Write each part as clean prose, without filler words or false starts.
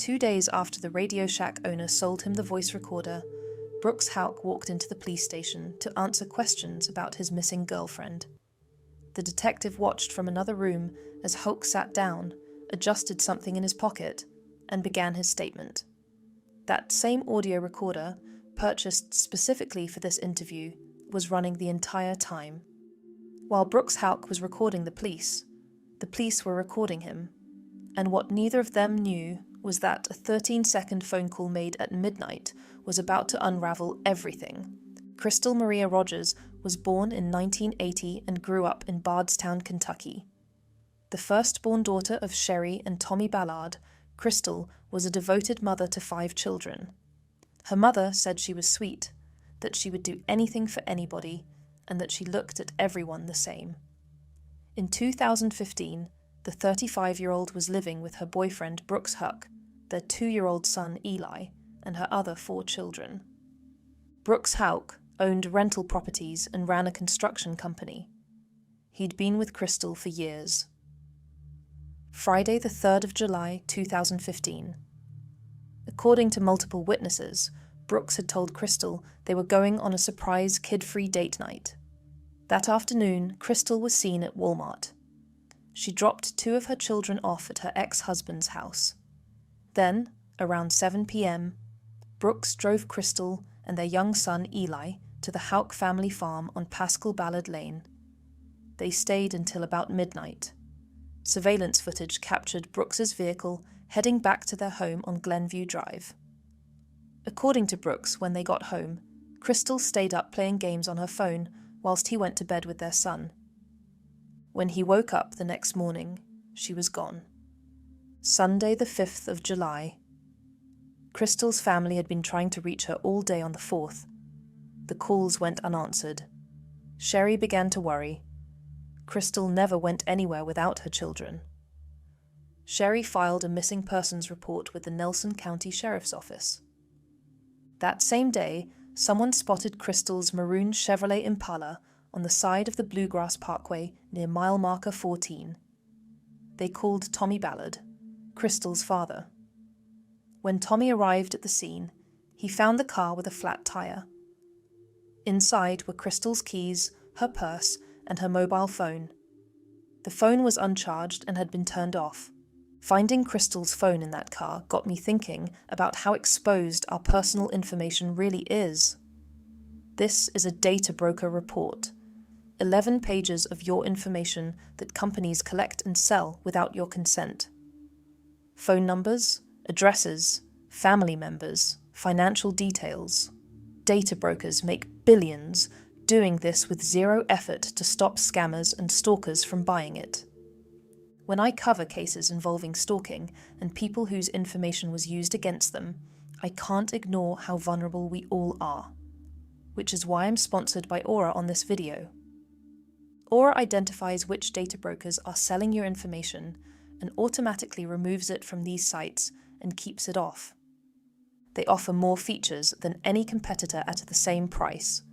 2 days after the Radio Shack owner sold him the voice recorder, Brooks Houck walked into the police station to answer questions about his missing girlfriend. The detective watched from another room as Houck sat down, adjusted something in his pocket, and began his statement. That same audio recorder, purchased specifically for this interview, was running the entire time. While Brooks Houck was recording the police were recording him, and what neither of them knew was that a 13-second phone call made at midnight was about to unravel everything. Crystal Maria Rogers was born in 1980 and grew up in Bardstown, Kentucky. The firstborn daughter of Sherry and Tommy Ballard, Crystal was a devoted mother to 5 children. Her mother said she was sweet, that she would do anything for anybody, and that she looked at everyone the same. In 2015, the 35-year-old was living with her boyfriend Brooks Houck, their 2-year-old son Eli, and her other 4 children. Brooks Houck owned rental properties and ran a construction company. He'd been with Crystal for years. Friday the 3rd of July 2015. According to multiple witnesses, Brooks had told Crystal they were going on a surprise kid-free date night. That afternoon, Crystal was seen at Walmart. She dropped 2 of her children off at her ex-husband's house. Then, around 7 p.m., Brooks drove Crystal and their young son Eli to the Houck family farm on Pascal Ballard Lane. They stayed until about midnight. Surveillance footage captured Brooks's vehicle heading back to their home on Glenview Drive. According to Brooks, when they got home, Crystal stayed up playing games on her phone whilst he went to bed with their son. When he woke up the next morning, she was gone. Sunday the 5th of July. Crystal's family had been trying to reach her all day on the 4th. The calls went unanswered. Sherry began to worry. Crystal never went anywhere without her children. Sherry filed a missing persons report with the Nelson County Sheriff's Office. That same day, someone spotted Crystal's maroon Chevrolet Impala on the side of the Bluegrass Parkway near mile marker 14. They called Tommy Ballard, Crystal's father. When Tommy arrived at the scene, he found the car with a flat tire. Inside were Crystal's keys, her purse, and her mobile phone. The phone was uncharged and had been turned off. Finding Crystal's phone in that car got me thinking about how exposed our personal information really is. This is a data broker report. 11 pages of your information that companies collect and sell without your consent. Phone numbers, addresses, family members, financial details. Data brokers make billions doing this with zero effort to stop scammers and stalkers from buying it. When I cover cases involving stalking and people whose information was used against them, I can't ignore how vulnerable we all are. Which is why I'm sponsored by Aura on this video. Aura identifies which data brokers are selling your information and automatically removes it from these sites and keeps it off. They offer more features than any competitor at the same price.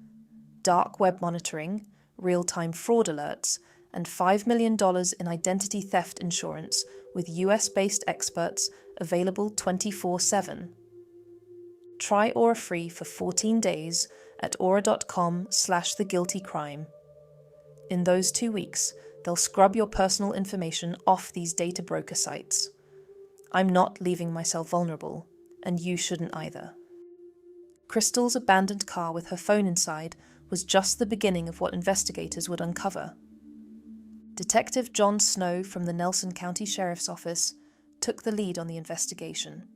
Dark web monitoring, real-time fraud alerts, and $5 million in identity theft insurance with US-based experts available 24/7. Try Aura free for 14 days at aura.com/theguiltycrime. In those 2 weeks, they'll scrub your personal information off these data broker sites. I'm not leaving myself vulnerable, and you shouldn't either. Crystal's abandoned car with her phone inside was just the beginning of what investigators would uncover. Detective John Snow from the Nelson County Sheriff's Office took the lead on the investigation.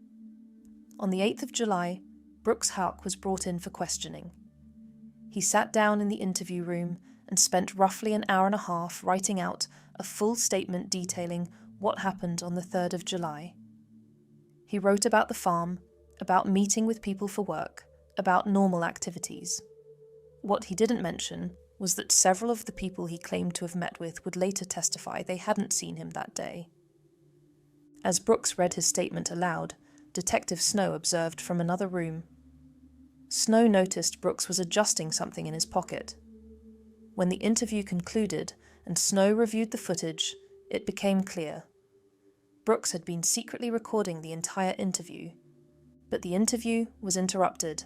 On the 8th of July, Brooks Houck was brought in for questioning. He sat down in the interview room and spent roughly an hour and a half writing out a full statement detailing what happened on the 3rd of July. He wrote about the farm, about meeting with people for work, about normal activities. What he didn't mention was that several of the people he claimed to have met with would later testify they hadn't seen him that day. As Brooks read his statement aloud, Detective Snow observed from another room. Snow noticed Brooks was adjusting something in his pocket. When the interview concluded and Snow reviewed the footage, it became clear. Brooks had been secretly recording the entire interview, but the interview was interrupted.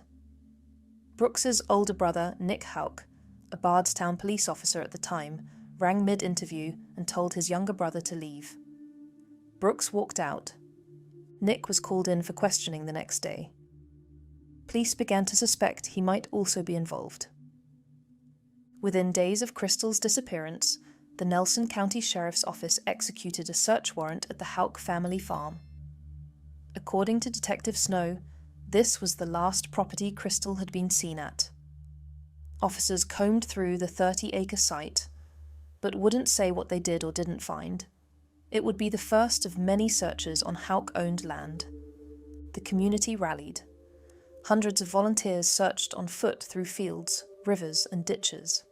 Brooks's older brother, Nick Houck, a Bardstown police officer at the time, rang mid-interview and told his younger brother to leave. Brooks walked out. Nick was called in for questioning the next day. Police began to suspect he might also be involved. Within days of Crystal's disappearance, the Nelson County Sheriff's Office executed a search warrant at the Houck family farm. According to Detective Snow, this was the last property Crystal had been seen at. Officers combed through the 30-acre site, but wouldn't say what they did or didn't find. It would be the first of many searches on Houck-owned land. The community rallied. Hundreds of volunteers searched on foot through fields, rivers, and ditches.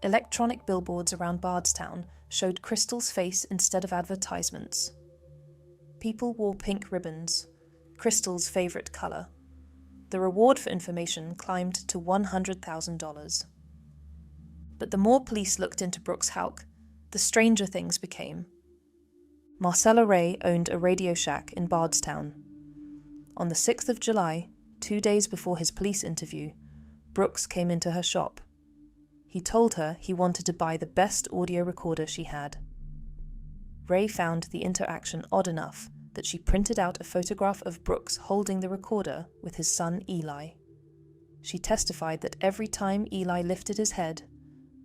Electronic billboards around Bardstown showed Crystal's face instead of advertisements. People wore pink ribbons, Crystal's favourite colour. The reward for information climbed to $100,000. But the more police looked into Brooks Houck, the stranger things became. Marcella Ray owned a Radio Shack in Bardstown. On the 6th of July, 2 days before his police interview, Brooks came into her shop. He told her he wanted to buy the best audio recorder she had. Ray found the interaction odd enough that she printed out a photograph of Brooks holding the recorder with his son Eli. She testified that every time Eli lifted his head,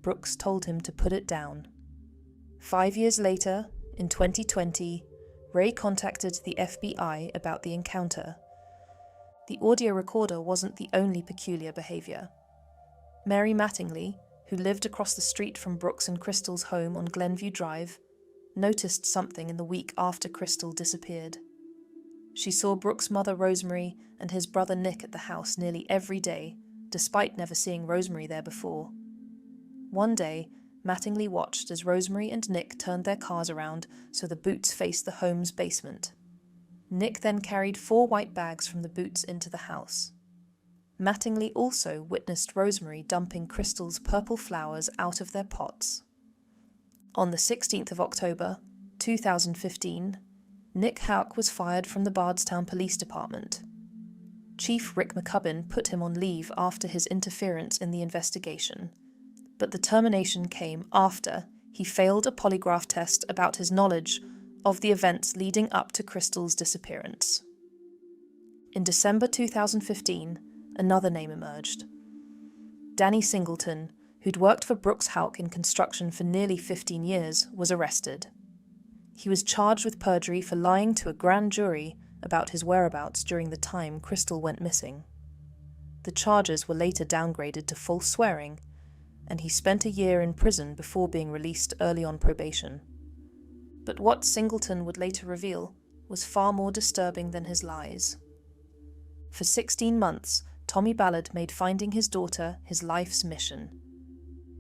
Brooks told him to put it down. 5 years later, in 2020, Ray contacted the FBI about the encounter. The audio recorder wasn't the only peculiar behaviour. Mary Mattingly, who lived across the street from Brooks and Crystal's home on Glenview Drive, noticed something in the week after Crystal disappeared. She saw Brooks' mother Rosemary and his brother Nick at the house nearly every day, despite never seeing Rosemary there before. One day, Mattingly watched as Rosemary and Nick turned their cars around so the boots faced the home's basement. Nick then carried 4 white bags from the boots into the house. Mattingly also witnessed Rosemary dumping Crystal's purple flowers out of their pots. On the 16th of October, 2015, Nick Houck was fired from the Bardstown Police Department. Chief Rick McCubbin put him on leave after his interference in the investigation, but the termination came after he failed a polygraph test about his knowledge of the events leading up to Crystal's disappearance. In December 2015, another name emerged. Danny Singleton, who'd worked for Brooks Houck in construction for nearly 15 years, was arrested. He was charged with perjury for lying to a grand jury about his whereabouts during the time Crystal went missing. The charges were later downgraded to false swearing, and he spent a year in prison before being released early on probation. But what Singleton would later reveal was far more disturbing than his lies. For 16 months, Tommy Ballard made finding his daughter his life's mission.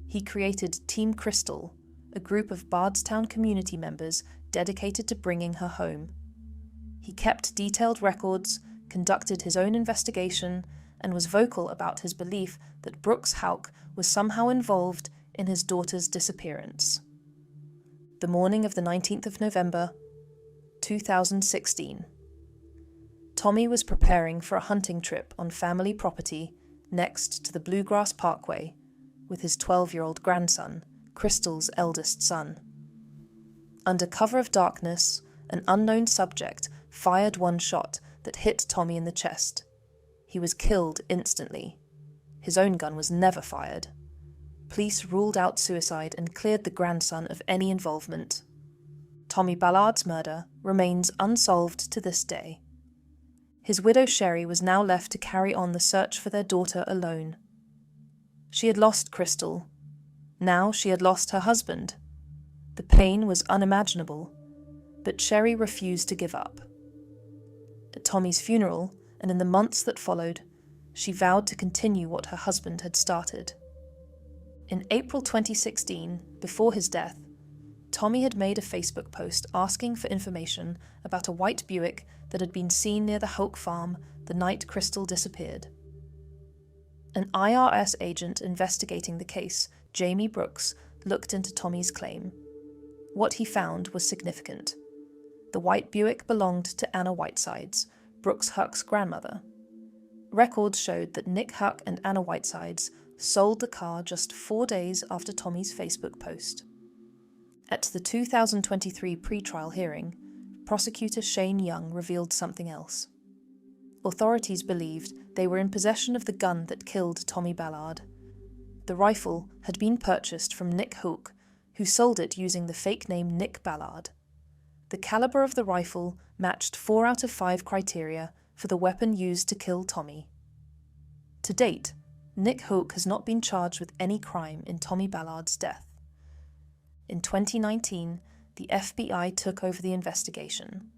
He created Team Crystal, a group of Bardstown community members dedicated to bringing her home. He kept detailed records, conducted his own investigation, and was vocal about his belief that Brooks Houck was somehow involved in his daughter's disappearance. The morning of the 19th of November, 2016. Tommy was preparing for a hunting trip on family property next to the Bluegrass Parkway with his 12-year-old grandson, Crystal's eldest son. Under cover of darkness, an unknown subject fired one shot that hit Tommy in the chest. He was killed instantly. His own gun was never fired. Police ruled out suicide and cleared the grandson of any involvement. Tommy Ballard's murder remains unsolved to this day. His widow Sherry was now left to carry on the search for their daughter alone. She had lost Crystal. Now she had lost her husband. The pain was unimaginable, but Sherry refused to give up. At Tommy's funeral, and in the months that followed, she vowed to continue what her husband had started. In April 2016, before his death, Tommy had made a Facebook post asking for information about a white Buick that had been seen near the Houck farm the night Crystal disappeared. An IRS agent investigating the case, Jamie Brooks, looked into Tommy's claim. What he found was significant. The white Buick belonged to Anna Whitesides, Brooks Houck's grandmother. Records showed that Nick Houck and Anna Whitesides sold the car just 4 days after Tommy's Facebook post. At the 2023 pre-trial hearing, prosecutor Shane Young revealed something else. Authorities believed they were in possession of the gun that killed Tommy Ballard. The rifle had been purchased from Nick Houck, who sold it using the fake name Nick Ballard. The caliber of the rifle matched 4 out of 5 criteria for the weapon used to kill Tommy. To date, Nick Houck has not been charged with any crime in Tommy Ballard's death. In 2019, the FBI took over the investigation.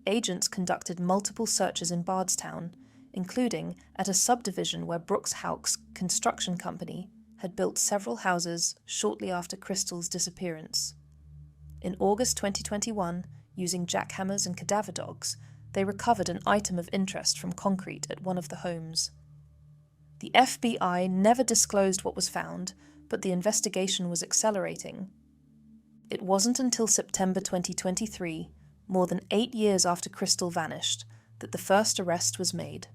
Agents conducted multiple searches in Bardstown, including at a subdivision where Brooks Houck's construction company had built several houses shortly after Crystal's disappearance. In August 2021, using jackhammers and cadaver dogs, they recovered an item of interest from concrete at one of the homes. The FBI never disclosed what was found, but the investigation was accelerating. It wasn't until September 2023, more than 8 years after Crystal vanished, that the first arrest was made.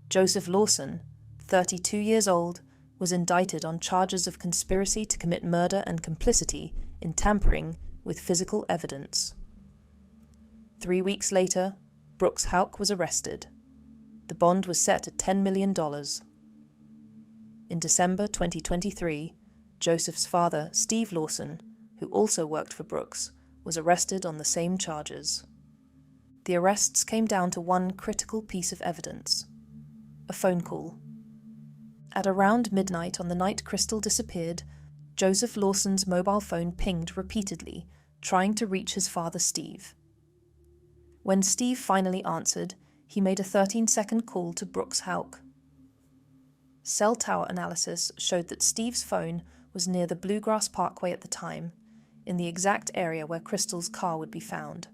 Joseph Lawson, 32 years old, was indicted on charges of conspiracy to commit murder and complicity in tampering with physical evidence. 3 weeks later, Brooks Houck was arrested. The bond was set at $10 million. In December 2023, Joseph's father, Steve Lawson, who also worked for Brooks, was arrested on the same charges. The arrests came down to one critical piece of evidence: a phone call. At around midnight on the night Crystal disappeared, Joseph Lawson's mobile phone pinged repeatedly, trying to reach his father Steve. When Steve finally answered, he made a 13-second call to Brooks Houck. Cell tower analysis showed that Steve's phone was near the Bluegrass Parkway at the time, in the exact area where Crystal's car would be found.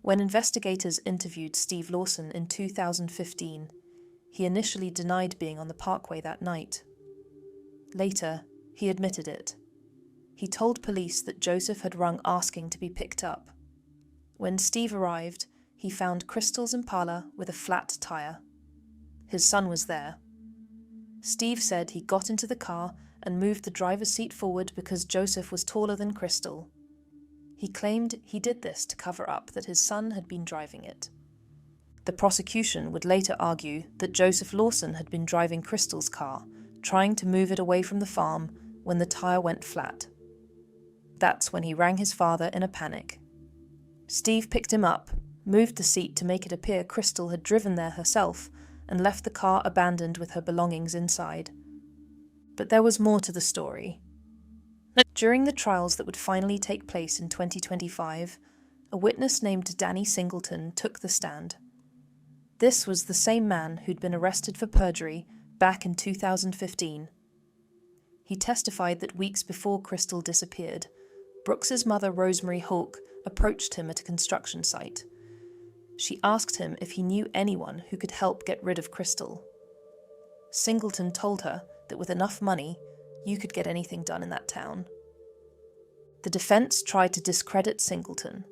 When investigators interviewed Steve Lawson in 2015, he initially denied being on the parkway that night. Later, he admitted it. He told police that Joseph had rung asking to be picked up. When Steve arrived, he found Crystal's Impala with a flat tire. His son was there. Steve said he got into the car and moved the driver's seat forward because Joseph was taller than Crystal. He claimed he did this to cover up that his son had been driving it. The prosecution would later argue that Joseph Lawson had been driving Crystal's car, trying to move it away from the farm when the tire went flat. That's when he rang his father in a panic. Steve picked him up, moved the seat to make it appear Crystal had driven there herself, and left the car abandoned with her belongings inside. But there was more to the story. During the trials that would finally take place in 2025, a witness named Danny Singleton took the stand. This was the same man who'd been arrested for perjury back in 2015. He testified that weeks before Crystal disappeared, Brooks's mother Rosemary Houck approached him at a construction site. She asked him if he knew anyone who could help get rid of Crystal. Singleton told her that with enough money, you could get anything done in that town. The defense tried to discredit Singleton.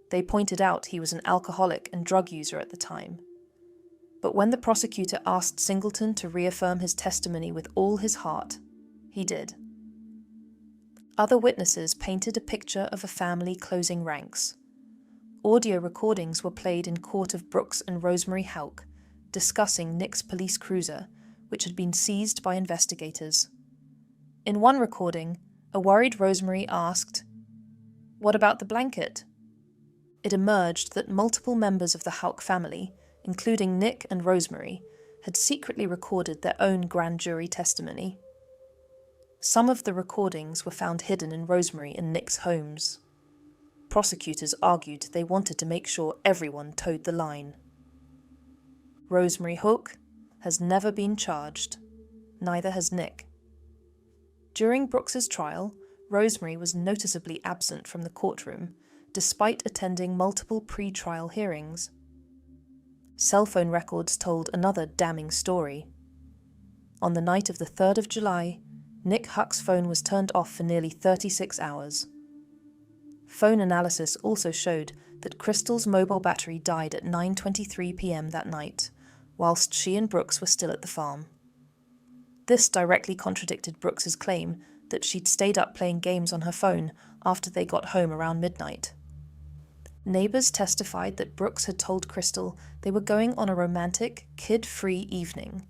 They pointed out he was an alcoholic and drug user at the time. But when the prosecutor asked Singleton to reaffirm his testimony with all his heart, he did. Other witnesses painted a picture of a family closing ranks. Audio recordings were played in court of Brooks and Rosemary Houck, discussing Nick's police cruiser, which had been seized by investigators. In one recording, a worried Rosemary asked, "What about the blanket?" It emerged that multiple members of the Houck family, including Nick and Rosemary, had secretly recorded their own grand jury testimony. Some of the recordings were found hidden in Rosemary and Nick's homes. Prosecutors argued they wanted to make sure everyone towed the line. Rosemary Houck has never been charged. Neither has Nick. During Brooks's trial, Rosemary was noticeably absent from the courtroom, despite attending multiple pre-trial hearings. Cell phone records told another damning story. On the night of the 3rd of July, Nick Houck's phone was turned off for nearly 36 hours. Phone analysis also showed that Crystal's mobile battery died at 9:23 p.m. that night, whilst she and Brooks were still at the farm. This directly contradicted Brooks's claim that she'd stayed up playing games on her phone after they got home around midnight. Neighbours testified that Brooks had told Crystal they were going on a romantic, kid-free evening.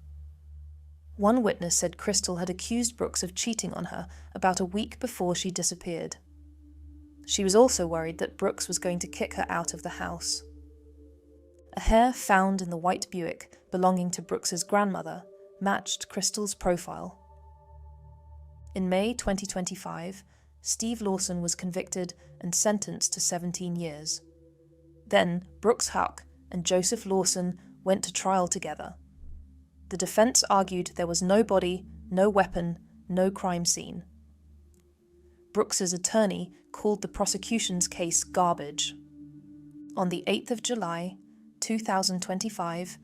One witness said Crystal had accused Brooks of cheating on her about a week before she disappeared. She was also worried that Brooks was going to kick her out of the house. A hair found in the white Buick belonging to Brooks's grandmother matched Crystal's profile. In May 2025, Steve Lawson was convicted and sentenced to 17 years. Then Brooks Houck and Joseph Lawson went to trial together. The defense argued there was no body, no weapon, no crime scene. Brooks's attorney called the prosecution's case garbage. On the 8th of July, 2025,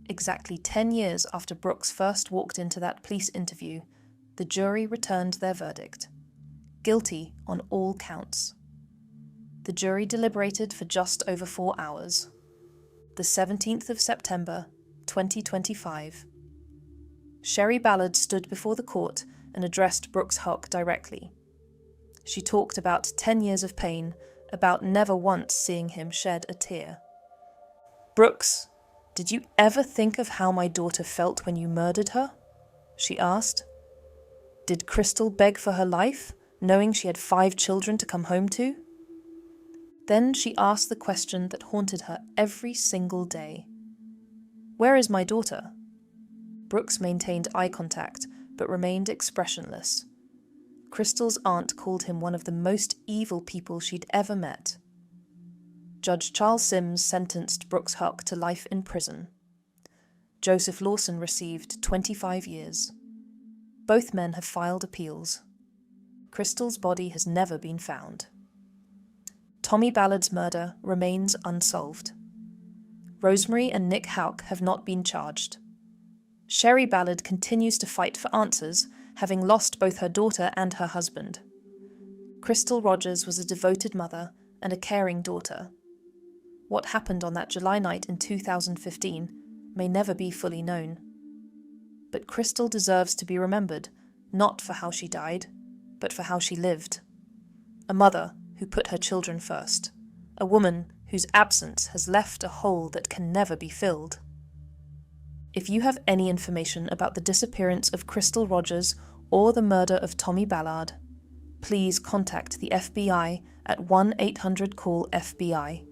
exactly 10 years after Brooks first walked into that police interview, the jury returned their verdict. Guilty on all counts. The jury deliberated for just over 4 hours. The 17th of September, 2025. Sherry Ballard stood before the court and addressed Brooks Houck directly. She talked about 10 years of pain, about never once seeing him shed a tear. "Brooks, did you ever think of how my daughter felt when you murdered her?" she asked. "Did Crystal beg for her life, knowing she had 5 children to come home to?" Then she asked the question that haunted her every single day. "Where is my daughter?" Brooks maintained eye contact, but remained expressionless. Crystal's aunt called him one of the most evil people she'd ever met. Judge Charles Sims sentenced Brooks Houck to life in prison. Joseph Lawson received 25 years. Both men have filed appeals. Crystal's body has never been found. Tommy Ballard's murder remains unsolved. Rosemary and Nick Houck have not been charged. Sherry Ballard continues to fight for answers, having lost both her daughter and her husband. Crystal Rogers was a devoted mother and a caring daughter. What happened on that July night in 2015 may never be fully known. But Crystal deserves to be remembered, not for how she died, but for how she lived. A mother who put her children first. A woman whose absence has left a hole that can never be filled. If you have any information about the disappearance of Crystal Rogers or the murder of Tommy Ballard, please contact the FBI at 1-800-CALL-FBI